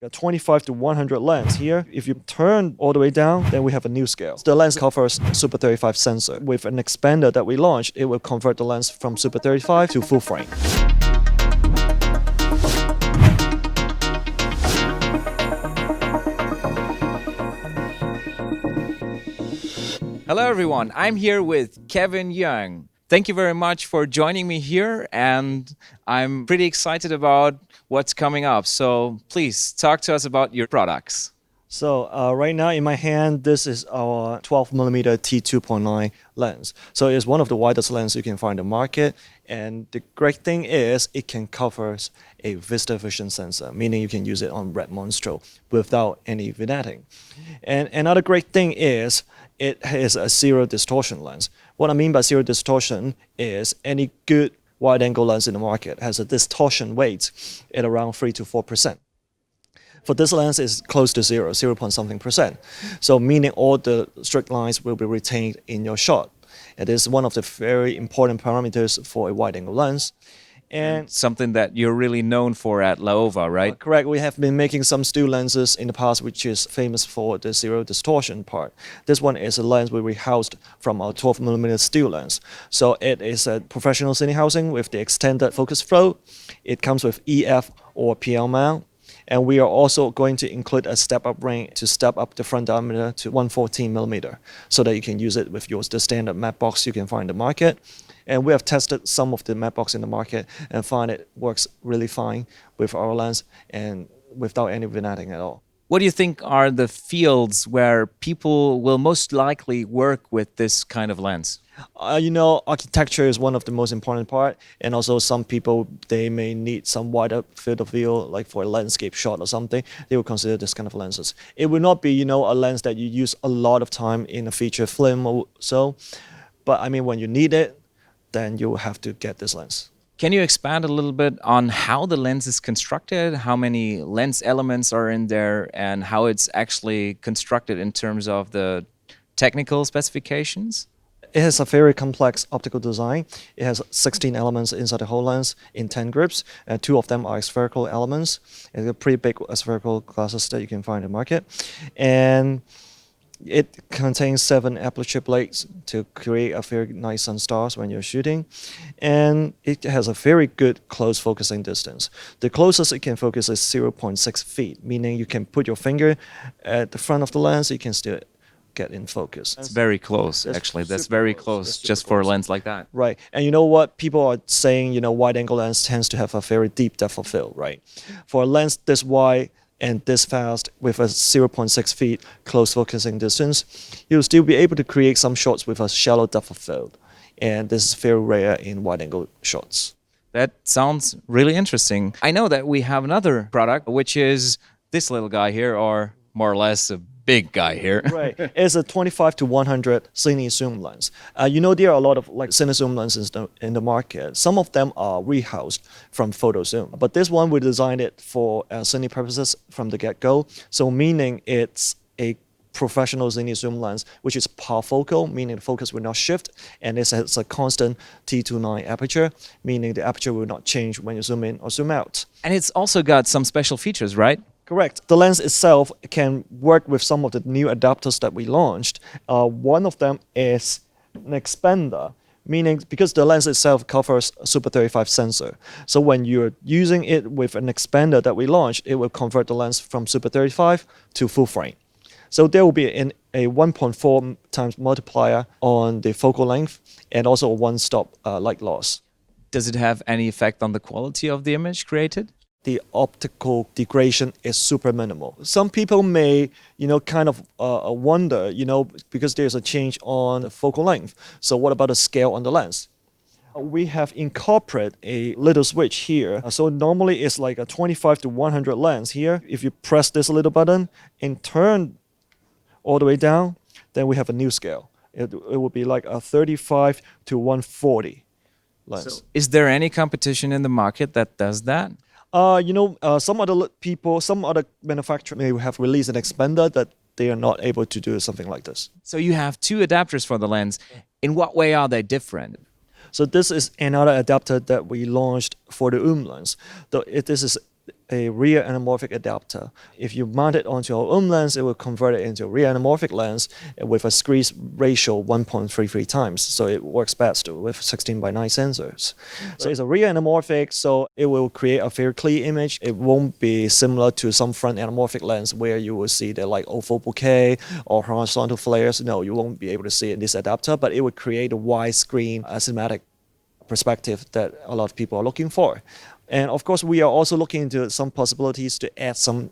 A 25 to 100 lens here. If you turn all the way down, then we have a new scale. The lens covers Super 35 sensor. With an expander that we launched, it will convert the lens from Super 35 to full frame. Hello everyone, I'm here with Kevin Yeung. Thank you very much for joining me here, and I'm pretty excited about what's coming up. So please talk to us about your products. So right now in my hand, this is our 12mm t2.9 lens. So it's one of the widest lenses you can find in the market. And the great thing is it can cover a Vista vision sensor, meaning you can use it on red monstro without any vignetting. And another great thing is it is a zero distortion lens. What I mean by zero distortion is any good wide-angle lens in the market has a distortion weight at around 3 to 4%. For this lens, it's close to 0 point something percent. So meaning all the straight lines will be retained in your shot. It is one of the very important parameters for a wide-angle lens. And something that you're really known for at Laowa, right? Correct. We have been making some still lenses in the past, which is famous for the zero distortion part. This one is a lens we rehoused from our 12mm still lens. So it is a professional cine housing with the extended focus flow. It comes with EF or PL mount. And we are also going to include a step-up ring to step up the front diameter to 114mm so that you can use it with the standard matte box you can find in the market. And we have tested some of the matte box in the market and find it works really fine with our lens and without any vignetting at all. What do you think are the fields where people will most likely work with this kind of lens? Architecture is one of the most important part, and also some people, they may need some wider field of view, like for a landscape shot or something. They will consider this kind of lenses. It will not be, a lens that you use a lot of time in a feature film or so, but I mean, when you need it, then you have to get this lens. Can you expand a little bit on how the lens is constructed, how many lens elements are in there, and how it's actually constructed in terms of the technical specifications? It has a very complex optical design. It has 16 elements inside the whole lens in 10 grips. 2 of them are spherical elements. It's a pretty big spherical glasses that you can find in the market. And it contains 7 aperture blades to create a very nice sun stars when you're shooting. And it has a very good close focusing distance. The closest it can focus is 0.6 feet, meaning you can put your finger at the front of the lens, you can still get in focus. It's very close, actually. That's very close just for a lens like that. Right. And you know what? People are saying, wide-angle lens tends to have a very deep depth of field, right? For a lens this wide and this fast with a 0.6 feet close focusing distance, you'll still be able to create some shots with a shallow depth of field. And this is very rare in wide-angle shots. That sounds really interesting. I know that we have another product, which is this little guy here, or more or less a big guy here. Right. It's a 25 to 100 cine-zoom lens. There are a lot of cine-zoom lenses in the market. Some of them are rehoused from photo zoom. But this one, we designed it for cine purposes from the get-go. So meaning it's a professional cine-zoom lens, which is parfocal, meaning the focus will not shift. And it has a constant T29 aperture, meaning the aperture will not change when you zoom in or zoom out. And it's also got some special features, right? Correct. The lens itself can work with some of the new adapters that we launched. One of them is an expander, meaning because the lens itself covers a Super 35 sensor. So when you're using it with an expander that we launched, it will convert the lens from Super 35 to full frame. So there will be a 1.4 times multiplier on the focal length and also a one-stop light loss. Does it have any effect on the quality of the image created? The optical degradation is super minimal. Some people may, wonder, because there's a change on the focal length. So what about the scale on the lens? We have incorporated a little switch here. So normally it's like a 25 to 100 lens here. If you press this little button and turn all the way down, then we have a new scale. It will be like a 35 to 140 lens. So is there any competition in the market that does that? Some other manufacturers may have released an expander that they are not able to do something like this. So you have 2 adapters for the lens. In what way are they different? So this is another adapter that we launched for the OOOM lens. This is a rear anamorphic adapter. If you mount it onto your OOM lens, it will convert it into a rear anamorphic lens with a squeeze ratio 1.33 times. So it works best with 16:9 sensors. So it's a rear anamorphic, so it will create a very clear image. It won't be similar to some front anamorphic lens where you will see the like oval bokeh or horizontal flares. No, you won't be able to see it in this adapter, but it will create a widescreen cinematic perspective that a lot of people are looking for. And of course, we are also looking into some possibilities to add some,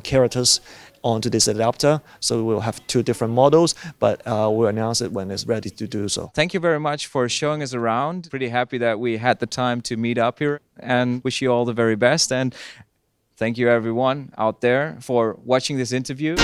characters onto this adapter. So we'll have two different models, but we'll announce it when it's ready to do so. Thank you very much for showing us around. Pretty happy that we had the time to meet up here, and wish you all the very best. And thank you everyone out there for watching this interview.